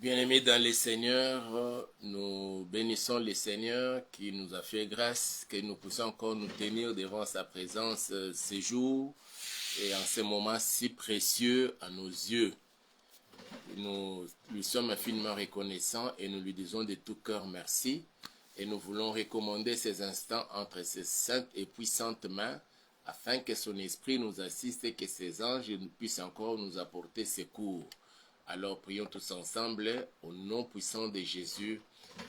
Bien-aimés dans les Seigneurs, nous bénissons le Seigneur qui nous a fait grâce, que nous puissions encore nous tenir devant sa présence ces jours et en ce moment si précieux à nos yeux. Nous lui sommes infiniment reconnaissants et nous lui disons de tout cœur merci. Et nous voulons recommander ces instants entre ses saintes et puissantes mains afin que son esprit nous assiste et que ses anges puissent encore nous apporter secours. Alors prions tous ensemble au nom puissant de Jésus.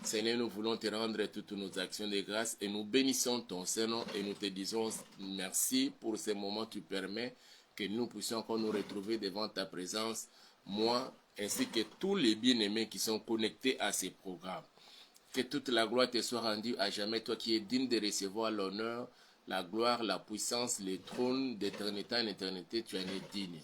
Seigneur, nous voulons te rendre toutes nos actions de grâce et nous bénissons ton Saint-Nom et nous te disons merci pour ces moments que tu permets que nous puissions encore nous retrouver devant ta présence, moi ainsi que tous les bien-aimés qui sont connectés à ces programmes. Que toute la gloire te soit rendue à jamais, toi qui es digne de recevoir l'honneur, la gloire, la puissance, les trônes d'éternité en éternité, tu en es digne.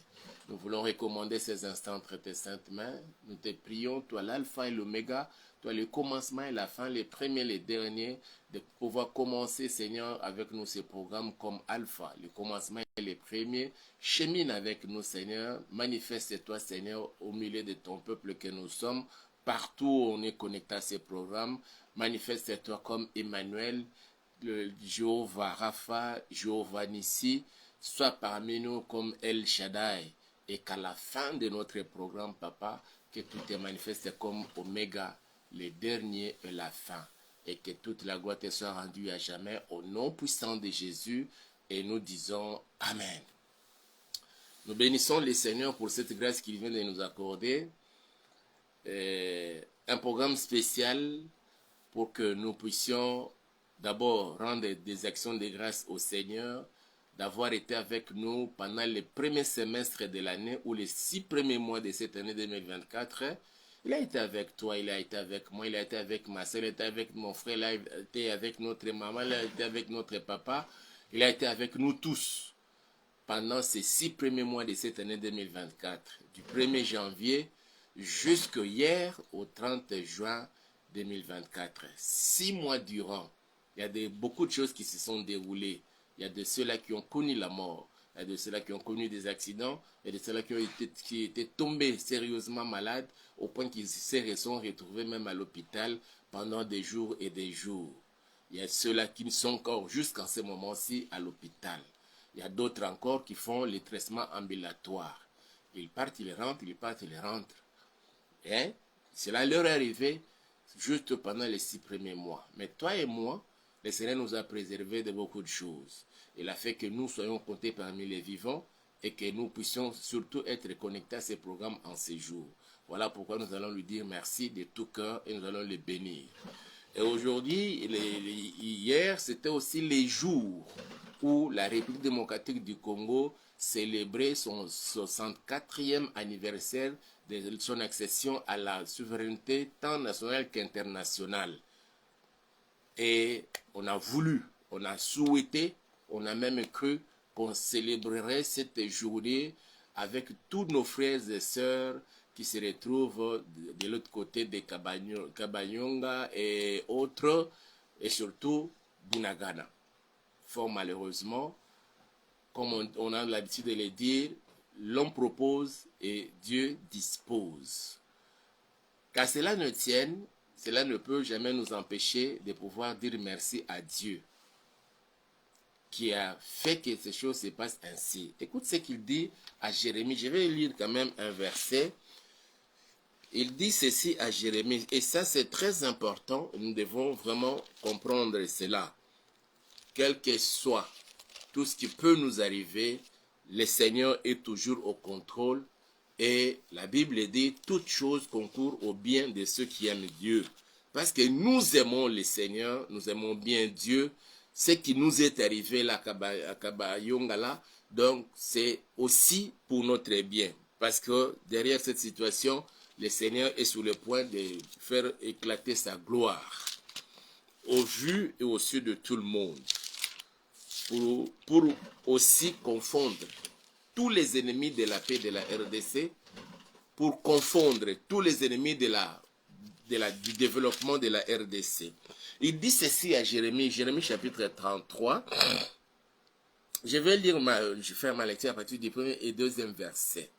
Nous voulons recommander ces instants entre tes saintes mains. Nous te prions, toi l'alpha et l'oméga, toi le commencement et la fin, les premiers et les derniers, de pouvoir commencer, Seigneur, avec nous ces programmes comme alpha, le commencement et les premiers. Chemine avec nous, Seigneur. Manifeste-toi, Seigneur, au milieu de ton peuple que nous sommes. Partout où on est connecté à ces programmes, manifeste-toi comme Emmanuel, le Jéhovah Rapha, Jéhovah Nissi, soit parmi nous comme El Shaddai. Et qu'à la fin de notre programme, Papa, que tout te manifeste comme Oméga, le dernier et la fin. Et que toute la gloire te soit rendue à jamais au nom puissant de Jésus. Et nous disons Amen. Nous bénissons le Seigneur pour cette grâce qu'il vient de nous accorder. Un programme spécial pour que nous puissions d'abord rendre des actions de grâce au Seigneur, d'avoir été avec nous pendant les premiers semestres de l'année ou les 6 premiers mois de cette année 2024. Il a été avec toi, il a été avec moi, il a été avec ma soeur, il a été avec mon frère, il a été avec notre maman, il a été avec notre papa, il a été avec nous tous pendant ces 6 premiers mois de cette année 2024, du 1er janvier jusqu'à hier au 30 juin 2024. 6 mois durant, il y a beaucoup de choses qui se sont déroulées. Il y a de ceux-là qui ont connu la mort, il y a de ceux-là qui ont connu des accidents, il y a de ceux-là qui étaient tombés sérieusement malades au point qu'ils se sont retrouvés même à l'hôpital pendant des jours et des jours. Il y a ceux-là qui sont encore jusqu'en ce moment-ci à l'hôpital. Il y a d'autres encore qui font les traitements ambulatoires. Ils partent, ils rentrent, ils partent, ils rentrent. Et cela leur est arrivé juste pendant les 6 premiers mois. Mais toi et moi, le Seigneur nous a préservés de beaucoup de choses. Il a fait que nous soyons comptés parmi les vivants et que nous puissions surtout être connectés à ces programmes en ces jours. Voilà pourquoi nous allons lui dire merci de tout cœur et nous allons le bénir. Et aujourd'hui, hier, c'était aussi les jours où la République démocratique du Congo célébrait son 64e anniversaire de son accession à la souveraineté tant nationale qu'internationale. Et on a voulu, on a souhaité, on a même cru qu'on célébrerait cette journée avec tous nos frères et sœurs qui se retrouvent de l'autre côté de Kabanyonga et autres, et surtout Bunagana. Fort malheureusement, comme on a l'habitude de le dire, l'homme propose et Dieu dispose. Qu'à cela ne tienne, cela ne peut jamais nous empêcher de pouvoir dire merci à Dieu qui a fait que ces choses se passent ainsi. Écoute ce qu'il dit à Jérémie. Je vais lire quand même un verset. Il dit ceci à Jérémie, et ça c'est très important, nous devons vraiment comprendre cela. Quel que soit tout ce qui peut nous arriver, le Seigneur est toujours au contrôle. Et la Bible dit, toute chose concourt au bien de ceux qui aiment Dieu. Parce que nous aimons le Seigneur, nous aimons bien Dieu. Ce qui nous est arrivé là, à Kabayonga, donc c'est aussi pour notre bien. Parce que derrière cette situation, le Seigneur est sur le point de faire éclater sa gloire au vu et au su de tout le monde. Pour aussi confondre tous les ennemis de la paix de la RDC, pour confondre tous les ennemis du développement de la RDC. Il dit ceci à Jérémie, Jérémie chapitre 33. Je vais faire ma lecture à partir du premier et deuxième verset.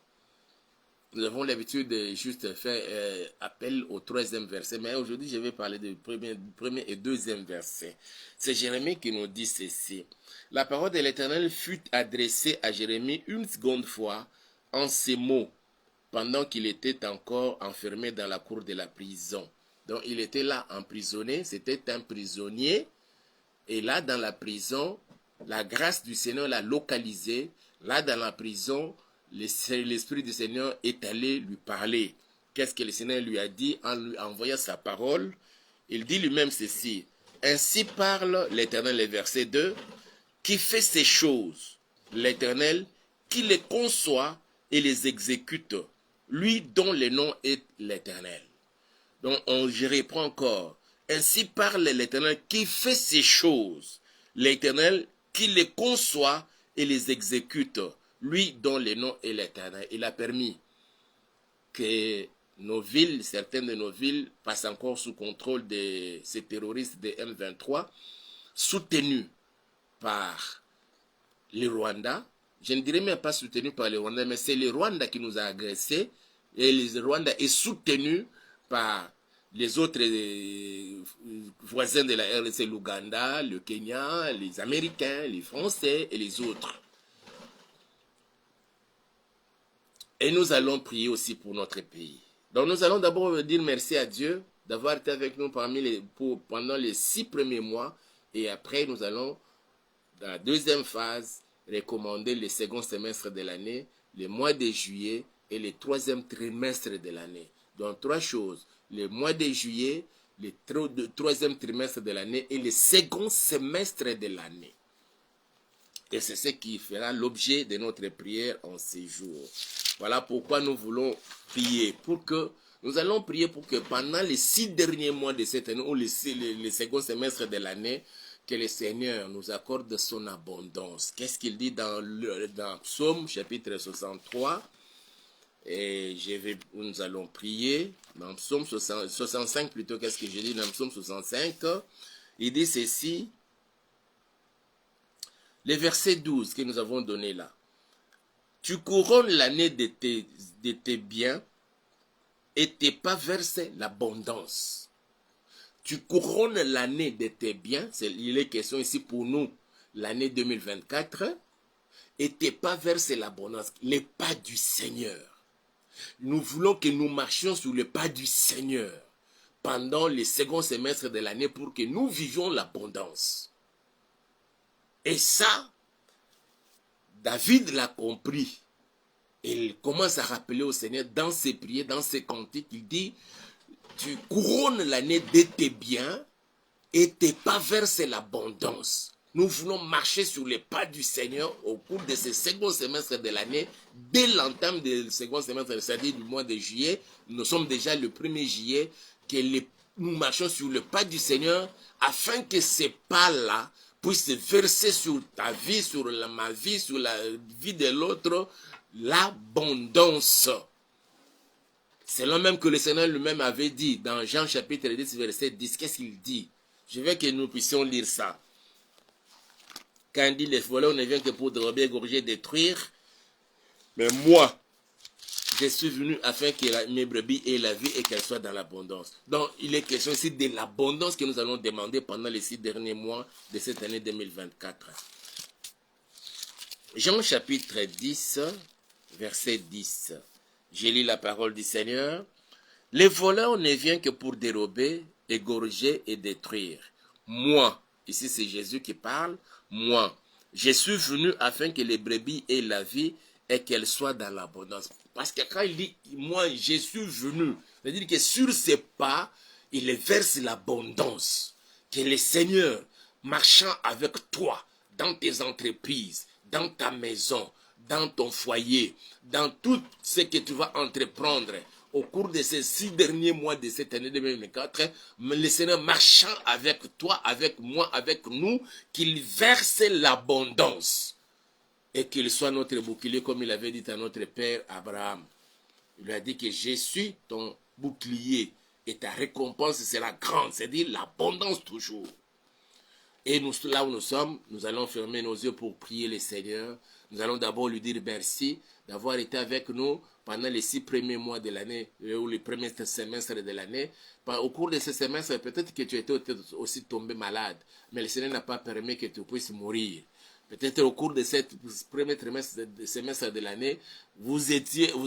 Nous avons l'habitude de juste faire appel au troisième verset, mais aujourd'hui je vais parler du premier et deuxième verset. C'est Jérémie qui nous dit ceci. La parole de l'Éternel fut adressée à Jérémie une seconde fois en ces mots, pendant qu'il était encore enfermé dans la cour de la prison. Donc il était là emprisonné, c'était un prisonnier, et là dans la prison, la grâce du Seigneur l'a localisé. Là dans la prison, l'Esprit du Seigneur est allé lui parler. Qu'est-ce que le Seigneur lui a dit en lui envoyant sa parole? Il dit lui-même ceci. Ainsi parle l'Éternel, le verset 2, qui fait ces choses, l'Éternel, qui les conçoit et les exécute, lui dont le nom est l'Éternel. Donc je reprends encore. Ainsi parle l'Éternel qui fait ces choses, l'Éternel qui les conçoit et les exécute, lui dont le nom est l'Éternel. Il a permis que nos villes, certaines de nos villes, passent encore sous contrôle de ces terroristes de M23, soutenus par le Rwanda. Je ne dirais même pas soutenu par le Rwanda, mais c'est le Rwanda qui nous a agressés, et le Rwanda est soutenu par les autres voisins de la RDC, l'Ouganda, le Kenya, les Américains, les Français et les autres. Et nous allons prier aussi pour notre pays. Donc nous allons d'abord dire merci à Dieu d'avoir été avec nous pendant les 6 premiers mois, et après nous allons, dans la deuxième phase, recommander le second semestre de l'année, le mois de juillet et le troisième trimestre de l'année. Donc 3 choses, le mois de juillet, le troisième trimestre de l'année et le second semestre de l'année. Et c'est ce qui fera l'objet de notre prière en ces jours. Voilà pourquoi nous voulons prier. Nous allons prier pour que pendant les 6 derniers mois de cette année, ou le second semestre de l'année, que le Seigneur nous accorde son abondance. Qu'est-ce qu'il dit dans Psaume chapitre 63? Et nous allons prier dans Psaume 65 plutôt. Qu'est-ce que je dis dans Psaume 65? Il dit ceci, le verset 12 que nous avons donné là. Tu couronnes l'année de tes biens et tes pas versent l'abondance. Tu couronnes l'année de tes biens, il est question ici pour nous, l'année 2024, et tes pas versent l'abondance, les pas du Seigneur. Nous voulons que nous marchions sur les pas du Seigneur pendant le second semestre de l'année pour que nous vivions l'abondance. Et ça, David l'a compris. Il commence à rappeler au Seigneur dans ses prières, dans ses cantiques, il dit, tu couronnes l'année de tes biens et tes pas versent l'abondance. Nous voulons marcher sur les pas du Seigneur au cours de ce second semestre de l'année. Dès l'entame du second semestre, c'est-à-dire du mois de juillet, nous sommes déjà le 1er juillet, que nous marchons sur le pas du Seigneur afin que ces pas-là puissent verser sur ta vie, sur ma vie, sur la vie de l'autre, l'abondance. C'est là même que le Seigneur lui-même avait dit dans Jean chapitre 10, verset 10. Qu'est-ce qu'il dit? Je veux que nous puissions lire ça. Quand il dit les voleurs ne viennent que pour dérober, égorger, détruire. Mais moi, je suis venu afin que mes brebis aient la vie et qu'elles soient dans l'abondance. Donc, il est question ici de l'abondance que nous allons demander pendant les 6 derniers mois de cette année 2024. Jean chapitre 10, verset 10. J'ai lu la parole du Seigneur. Les voleurs ne viennent que pour dérober, égorger et détruire. Moi, ici c'est Jésus qui parle, moi, je suis venu afin que les brebis aient la vie et qu'elles soient dans l'abondance. Parce que quand il dit, moi, je suis venu, c'est-à-dire que sur ses pas, il verse l'abondance. Que le Seigneur, marchant avec toi, dans tes entreprises, dans ta maison, dans ton foyer, dans tout ce que tu vas entreprendre, au cours de ces 6 derniers mois de cette année 2024, le Seigneur marchant avec toi, avec moi, avec nous, qu'il verse l'abondance et qu'il soit notre bouclier comme il avait dit à notre père Abraham. Il lui a dit que je suis ton bouclier et ta récompense sera grande, c'est-à-dire l'abondance toujours. Et nous, là où nous sommes, nous allons fermer nos yeux pour prier le Seigneur. Nous allons d'abord lui dire merci d'avoir été avec nous pendant les 6 premiers mois de l'année, ou les premiers semestres de l'année. Au cours de ce semestre, peut-être que tu étais aussi tombé malade, mais le Seigneur n'a pas permis que tu puisses mourir. Peut-être au cours de ce premier semestre de l'année, vous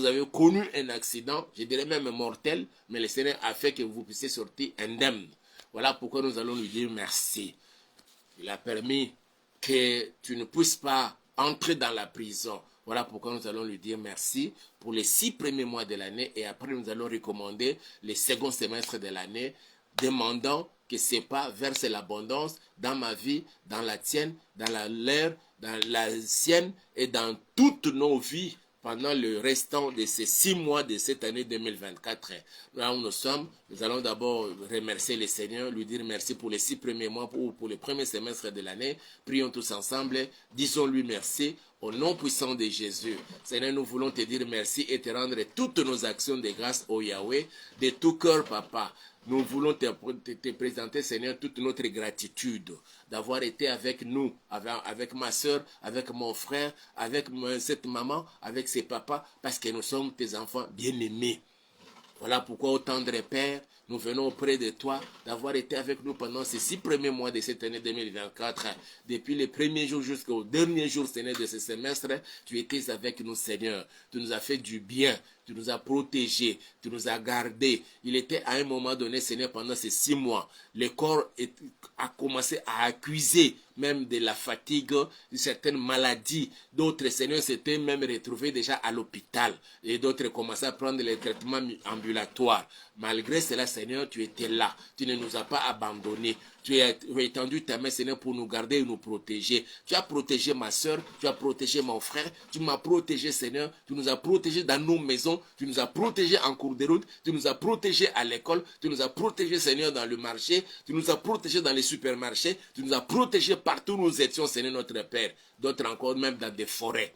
avez connu un accident, je dirais même mortel, mais le Seigneur a fait que vous puissiez sortir indemne. Voilà pourquoi nous allons lui dire merci. Il a permis que tu ne puisses pas entrer dans la prison. Voilà pourquoi nous allons lui dire merci pour les 6 premiers mois de l'année et après nous allons recommander les seconds semestres de l'année, demandant que ce pas verse l'abondance dans ma vie, dans la tienne, dans la leur, dans la sienne et dans toutes nos vies pendant le restant de ces 6 mois de cette année 2024. Là où nous sommes, nous allons d'abord remercier le Seigneur, lui dire merci pour les 6 premiers mois ou pour le premier semestre de l'année. Prions tous ensemble, disons-lui merci au nom puissant de Jésus. Seigneur, nous voulons te dire merci et te rendre toutes nos actions de grâce au Yahweh, de tout cœur, Papa. Nous voulons te présenter, Seigneur, toute notre gratitude d'avoir été avec nous, avec ma soeur, avec mon frère, avec cette maman, avec ses papas, parce que nous sommes tes enfants bien-aimés. Voilà pourquoi, ô tendre Père, nous venons auprès de toi d'avoir été avec nous pendant ces 6 premiers mois de cette année 2024. Depuis les premiers jours jusqu'au dernier jour, Seigneur, de ce semestre, tu étais avec nous, Seigneur. Tu nous as fait du bien. Tu nous as protégés, tu nous as gardés. Il était à un moment donné, Seigneur, pendant ces 6 mois, le corps a commencé à accuser même de la fatigue, de certaines maladies. D'autres, Seigneur, s'étaient même retrouvés déjà à l'hôpital. Et d'autres commençaient à prendre les traitements ambulatoires. Malgré cela, Seigneur, tu étais là. Tu ne nous as pas abandonnés. Tu as étendu ta main, Seigneur, pour nous garder et nous protéger. Tu as protégé ma soeur, tu as protégé mon frère, tu m'as protégé, Seigneur. Tu nous as protégés dans nos maisons, tu nous as protégés en cours de route, tu nous as protégés à l'école, tu nous as protégés, Seigneur, dans le marché, tu nous as protégés dans les supermarchés, tu nous as protégés partout où nous étions, Seigneur, notre Père. D'autres encore, même dans des forêts.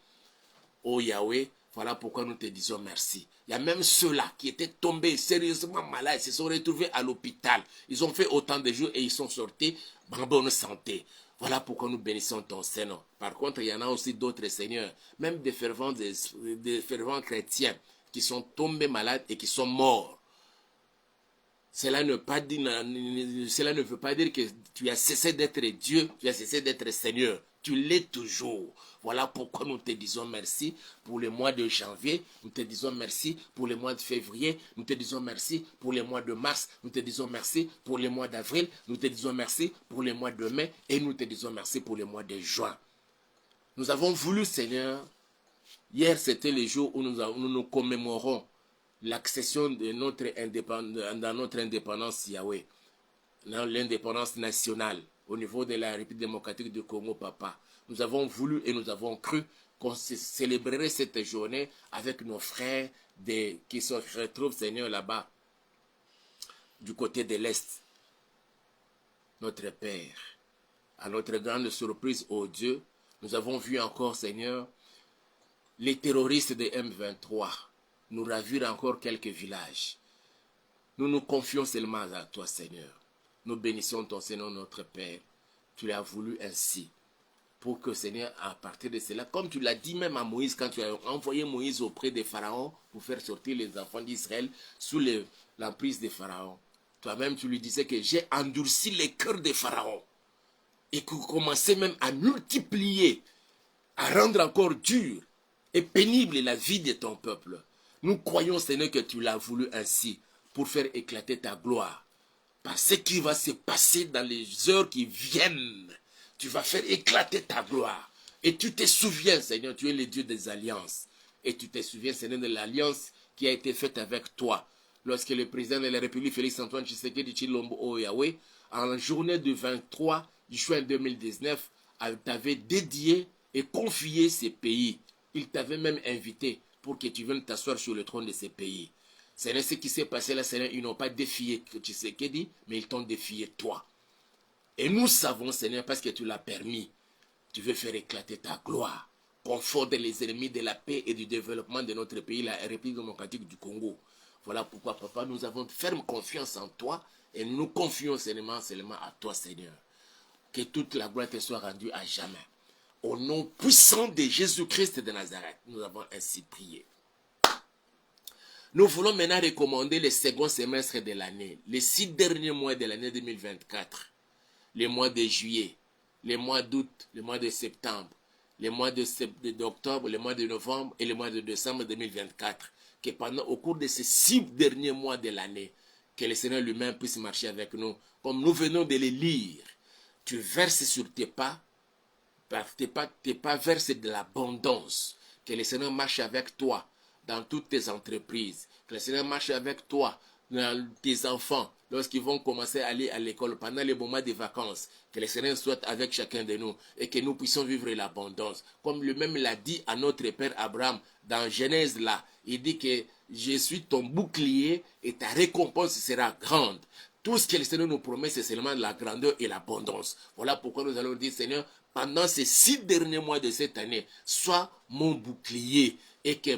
Oh Yahweh, voilà pourquoi nous te disons merci. Il y a même ceux-là qui étaient tombés sérieusement malades, se sont retrouvés à l'hôpital. Ils ont fait autant de jours et ils sont sortis en bonne santé. Voilà pourquoi nous bénissons ton Seigneur. Par contre, il y en a aussi d'autres, Seigneur, même des fervents chrétiens qui sont tombés malades et qui sont morts. Cela ne veut pas dire que tu as cessé d'être Dieu, tu as cessé d'être Seigneur. Tu l'es toujours. Voilà pourquoi nous te disons merci pour le mois de janvier. Nous te disons merci pour le mois de février. Nous te disons merci pour le mois de mars. Nous te disons merci pour le mois d'avril. Nous te disons merci pour le mois de mai. Et nous te disons merci pour le mois de juin. Nous avons voulu, Seigneur, hier c'était le jour où nous commémorons l'accession de dans notre indépendance, Yahweh, dans l'indépendance nationale au niveau de la République démocratique du Congo, Papa. Nous avons voulu et nous avons cru qu'on célébrerait cette journée avec nos frères qui se retrouvent, Seigneur, là-bas, du côté de l'Est. Notre Père, à notre grande surprise, oh Dieu, nous avons vu encore, Seigneur, les terroristes de M23 nous ravir encore quelques villages. Nous nous confions seulement à toi, Seigneur. Nous bénissons ton Seigneur, notre Père. Tu l'as voulu ainsi. Pour que, Seigneur, à partir de cela, comme tu l'as dit même à Moïse, quand tu as envoyé Moïse auprès des pharaons pour faire sortir les enfants d'Israël sous l'emprise des pharaons. Toi-même, tu lui disais que j'ai endurci les cœurs des pharaons. Et que vous commencez même à multiplier, à rendre encore dur et pénible la vie de ton peuple. Nous croyons, Seigneur, que tu l'as voulu ainsi pour faire éclater ta gloire. Par ce qui va se passer dans les heures qui viennent, tu vas faire éclater ta gloire. Et tu te souviens, Seigneur, tu es le Dieu des alliances. Et tu te souviens, Seigneur, de l'alliance qui a été faite avec toi. Lorsque le président de la République, Félix-Antoine Tshisekedi Tshilombo au Yahweh, en la journée du 23 juin 2019, t'avait dédié et confié ces pays. Il t'avait même invité pour que tu viennes t'asseoir sur le trône de ces pays. Seigneur, ce qui s'est passé là, Seigneur, ils n'ont pas défié Tshisekedi, mais ils t'ont défié toi. Et nous savons, Seigneur, parce que tu l'as permis, tu veux faire éclater ta gloire, confondre les ennemis de la paix et du développement de notre pays, la République démocratique du Congo. Voilà pourquoi, Papa, nous avons ferme confiance en toi et nous nous confions seulement à toi, Seigneur. Que toute la gloire te soit rendue à jamais. Au nom puissant de Jésus-Christ de Nazareth, nous avons ainsi prié. Nous voulons maintenant recommander le second semestre de l'année, les 6 derniers mois de l'année 2024, les mois de juillet, les mois d'août, les mois de septembre, les mois d'octobre, les mois de novembre et les mois de décembre 2024. Que au cours de ces 6 derniers mois de l'année, que le Seigneur lui-même puisse marcher avec nous, comme nous venons de les lire. Tu verses sur tes pas versent de l'abondance. Que le Seigneur marche avec toi dans toutes tes entreprises. Que le Seigneur marche avec toi dans tes enfants lorsqu'ils vont commencer à aller à l'école pendant les moments des vacances. Que le Seigneur soit avec chacun de nous et que nous puissions vivre l'abondance. Comme lui-même l'a dit à notre Père Abraham dans Genèse là. Il dit que je suis ton bouclier et ta récompense sera grande. Tout ce que le Seigneur nous promet, c'est seulement la grandeur et l'abondance. Voilà pourquoi nous allons dire, Seigneur, pendant ces 6 derniers mois de cette année, sois mon bouclier et que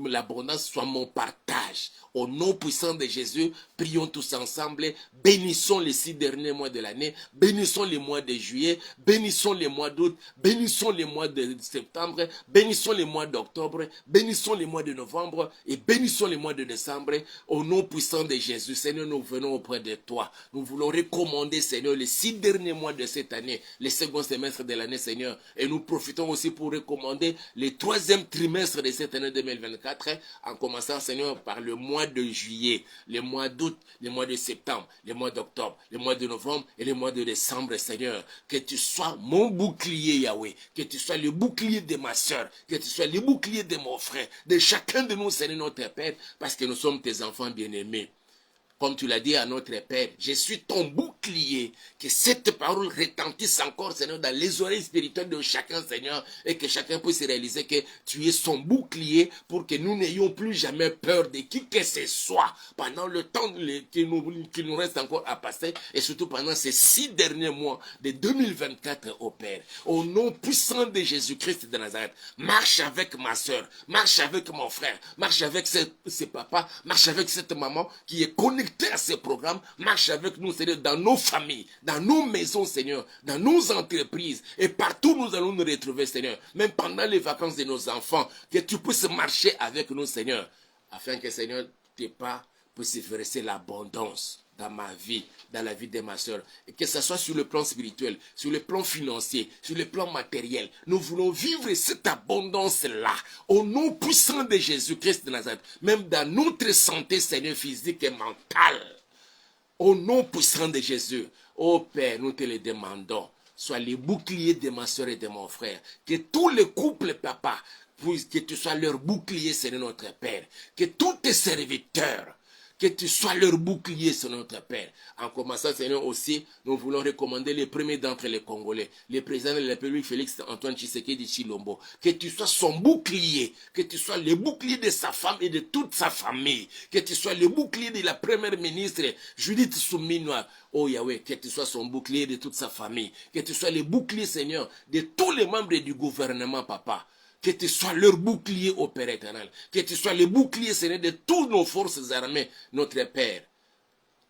l'abondance soit mon partage. Au nom puissant de Jésus, prions tous ensemble, bénissons les 6 derniers mois de l'année, bénissons les mois de juillet, bénissons les mois d'août, bénissons les mois de septembre, bénissons les mois d'octobre, bénissons les mois de novembre et bénissons les mois de décembre. Au nom puissant de Jésus, Seigneur, nous venons auprès de toi. Nous voulons recommander, Seigneur, les 6 derniers mois de cette année, les second semestre de l'année, Seigneur, et nous profitons aussi pour recommander les 3e trimestre de cette année 2024, en commençant, Seigneur, par le mois de juillet, les mois d'août, les mois de septembre, les mois d'octobre, les mois de novembre et les mois de décembre, Seigneur. Que tu sois mon bouclier, Yahweh, que tu sois le bouclier de ma soeur, que tu sois le bouclier de mon frère, de chacun de nous, Seigneur, notre Père, parce que nous sommes tes enfants bien-aimés. Comme tu l'as dit à notre Père, je suis ton bouclier. Que cette parole retentisse encore, Seigneur, dans les oreilles spirituelles de chacun, Seigneur, et que chacun puisse réaliser que tu es son bouclier pour que nous n'ayons plus jamais peur de qui que ce soit pendant le temps qu'il nous reste encore à passer et surtout pendant ces 6 derniers mois de 2024, au Père. Au nom puissant de Jésus-Christ de Nazareth, marche avec ma soeur, marche avec mon frère, marche avec ses papas, marche avec cette maman qui est connectée à ces programmes, marche avec nous, Seigneur, dans nos familles, dans nos maisons, Seigneur, dans nos entreprises, et partout nous allons nous retrouver, Seigneur, même pendant les vacances de nos enfants, que tu puisses marcher avec nous, Seigneur, afin que, Seigneur, tes pas puissent verser l'abondance dans ma vie, dans la vie de ma soeur, et que ce soit sur le plan spirituel, sur le plan financier, sur le plan matériel. Nous voulons vivre cette abondance-là, au nom puissant de Jésus-Christ de Nazareth, même dans notre santé, Seigneur, physique et mentale. Au nom puissant de Jésus, ô Père, nous te le demandons, sois les boucliers de ma soeur et de mon frère, que tous les couples, papa, que tu sois leur bouclier, Seigneur notre Père, que tous tes serviteurs, que tu sois leur bouclier, sur notre Père. En commençant, Seigneur, aussi, nous voulons recommander les premiers d'entre les Congolais, le président de la République, Félix Antoine Tshisekedi Tshilombo. Que tu sois son bouclier, que tu sois le bouclier de sa femme et de toute sa famille. Que tu sois le bouclier de la première ministre, Judith Suminwa. Oh Yahweh, que tu sois son bouclier de toute sa famille. Que tu sois le bouclier, Seigneur, de tous les membres du gouvernement, papa. Que tu sois leur bouclier au Père éternel. Que tu sois le bouclier, Seigneur, de toutes nos forces armées, notre Père.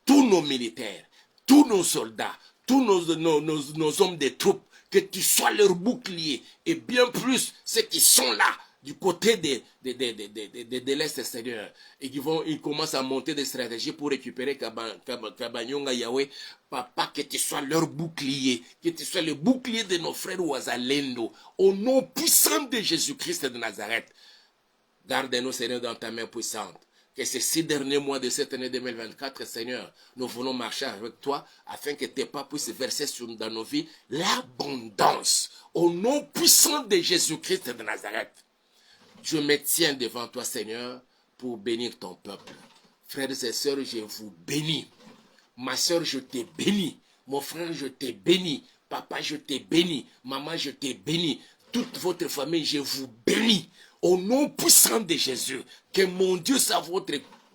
Tous nos militaires, tous nos soldats, tous nos hommes de troupes. Que tu sois leur bouclier. Et bien plus, ceux qui sont là, du côté de l'Est, Seigneur. Et ils commencent à monter des stratégies pour récupérer Kabanyonga, Yahweh. Papa, que tu sois leur bouclier, que tu sois le bouclier de nos frères Ouazalendo, au nom puissant de Jésus-Christ de Nazareth. Garde-nous, Seigneur, dans ta main puissante. Que ces 6 derniers mois de cette année 2024, Seigneur, nous voulons marcher avec toi afin que tes pas puissent verser dans nos vies l'abondance. Au nom puissant de Jésus-Christ de Nazareth. Je me tiens devant toi, Seigneur, pour bénir ton peuple. Frères et sœurs, je vous bénis. Ma soeur, je te bénis. Mon frère, je te bénis. Papa, je te bénis. Maman, je te bénis. Toute votre famille, je vous bénis. Au nom puissant de Jésus, que mon Dieu soit votre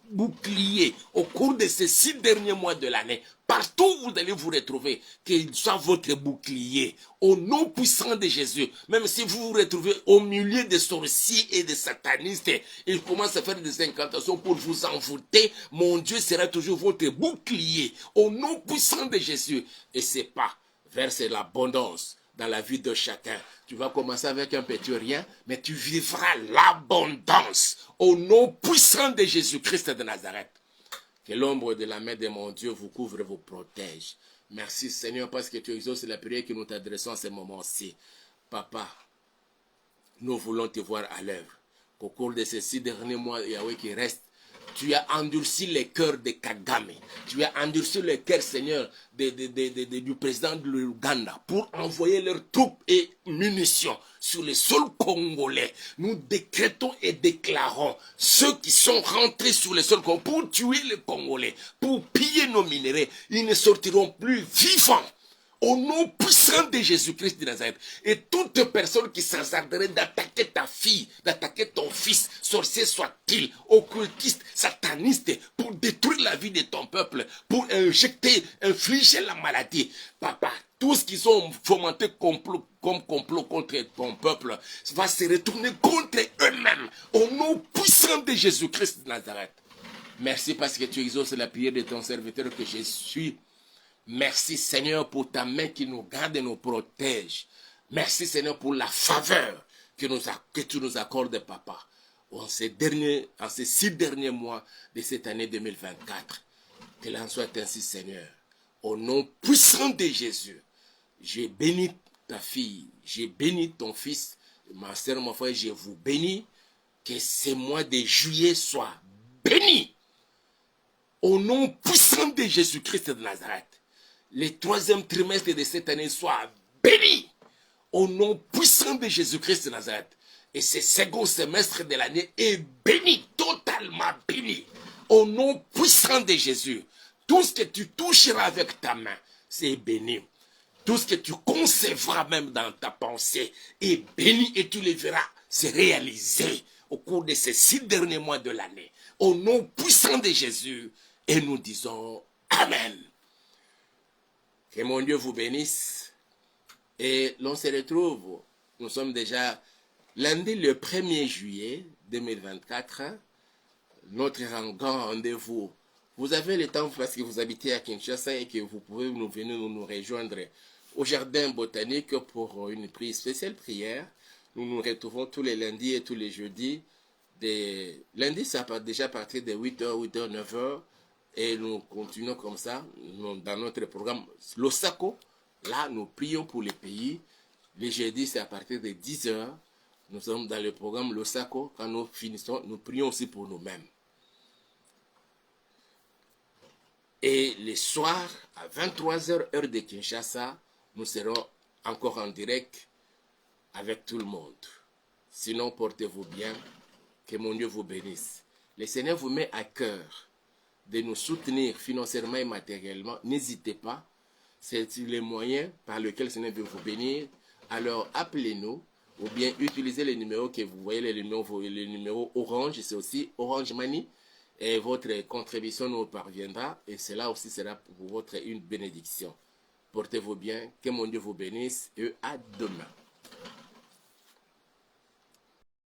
bouclier au cours de ces 6 derniers mois de l'année. Partout où vous allez vous retrouver, qu'il soit votre bouclier. Au nom puissant de Jésus. Même si vous vous retrouvez au milieu des sorciers et des satanistes, ils commencent à faire des incantations pour vous envoûter. Mon Dieu sera toujours votre bouclier. Au nom puissant de Jésus. Et c'est pas verse l'abondance dans la vie de chacun. Tu vas commencer avec un petit rien, mais tu vivras l'abondance au nom puissant de Jésus-Christ de Nazareth. Que l'ombre de la main de mon Dieu vous couvre et vous protège. Merci Seigneur parce que tu exauces la prière que nous t'adressons à ce moment-ci. Papa, nous voulons te voir à l'œuvre. Qu'au cours de ces 6 derniers mois, Yahweh, qui restent, tu as endurci les cœurs de Kagame. Tu as endurci les cœurs, Seigneur, du président de l'Ouganda pour envoyer leurs troupes et munitions sur le sol congolais. Nous décrétons et déclarons ceux qui sont rentrés sur le sol congolais pour tuer les Congolais, pour piller nos minéraux, ils ne sortiront plus vivants. Au nom puissant de Jésus-Christ de Nazareth. Et toute personne qui s'hasarderait d'attaquer ta fille, d'attaquer ton fils, sorcier soit-il, occultiste, sataniste, pour détruire la vie de ton peuple, pour infliger la maladie. Papa, tout ce qu'ils ont fomenté comme complot contre ton peuple va se retourner contre eux-mêmes. Au nom puissant de Jésus-Christ de Nazareth. Merci parce que tu exauces la prière de ton serviteur que je suis. Merci Seigneur pour ta main qui nous garde et nous protège. Merci Seigneur pour la faveur que tu nous accordes, Papa, en ces 6 derniers mois de cette année 2024. Que l'en soit ainsi, Seigneur. Au nom puissant de Jésus, j'ai béni ta fille, j'ai béni ton fils, ma soeur, mon frère, je vous bénis. Que ce mois de juillet soit béni. Au nom puissant de Jésus-Christ de Nazareth. Le 3e trimestre de cette année soit béni au nom puissant de Jésus-Christ de Nazareth. Et ce second semestre de l'année est béni, totalement béni, au nom puissant de Jésus. Tout ce que tu toucheras avec ta main, c'est béni. Tout ce que tu concevras même dans ta pensée est béni et tu le verras se réaliser au cours de ces 6 derniers mois de l'année. Au nom puissant de Jésus. Et nous disons Amen. Que mon Dieu vous bénisse. Et l'on se retrouve. Nous sommes déjà lundi le 1er juillet 2024. Notre grand rendez-vous. Vous avez le temps parce que vous habitez à Kinshasa et que vous pouvez venir nous rejoindre au jardin botanique pour une spéciale prière. Nous nous retrouvons tous les lundis et tous les jeudis. Lundi, ça part déjà à partir de 8h, 9h. Et nous continuons comme ça dans notre programme Losako. Là, nous prions pour les pays. Les jeudis, c'est à partir de 10h. Nous sommes dans le programme Losako. Quand nous finissons, nous prions aussi pour nous-mêmes. Et les soirs, à 23h, heure de Kinshasa, nous serons encore en direct avec tout le monde. Sinon, portez-vous bien. Que mon Dieu vous bénisse. Le Seigneur vous met à cœur de nous soutenir financièrement et matériellement. N'hésitez pas. C'est les moyens par lesquels le Seigneur veut vous bénir. Alors, appelez-nous ou bien utilisez les numéros que vous voyez, les numéros Orange. C'est aussi Orange Money. Et votre contribution nous parviendra. Et cela aussi sera pour une bénédiction. Portez-vous bien. Que mon Dieu vous bénisse. Et à demain.